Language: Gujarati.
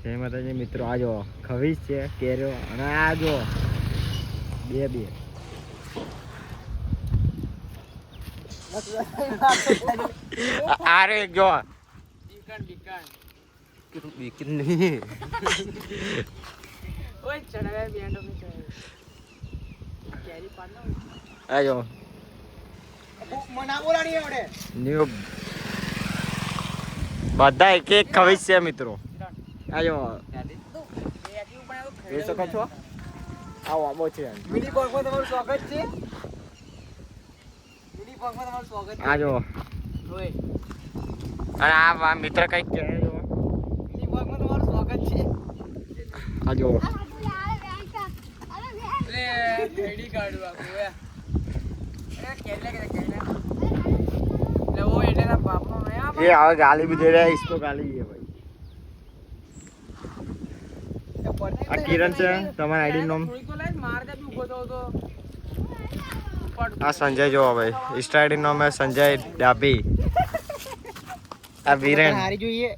જય માતાજી મિત્રો, આ જો ખવીસ છે, કેરો અને આ જો બે આરે જો બીકન નહીં ઓય ચડાવે બેન્ડો મે કેરી પાડનો આજો મના બોલાડી આવડે ન્યુ બધા એક ખવીસ છે મિત્રો. આજો જોઈ શકો છો, આવો આબો છે મિની પગમાં તમારું સ્વાગત છે. મિની પગમાં તમારું સ્વાગત છે. આજો ઓય અને આ મિત્ર કઈક કહે જો મિની પગમાં તમારું સ્વાગત છે. આજો લે કેડી કાઢવા ઓય અરે કેલે લે વો એટલે ના બાપનો નહી આ ये आगे गाली भी दे रहा है, इसको गाली है भाई. આ કિરણ છે, તમારા આઈડી નામ. આ સંજય જો ભાઈ, ઇન્સ્ટા આઈડી નામ है संजय डाबी. આ વીરેન હારી જોઈએ.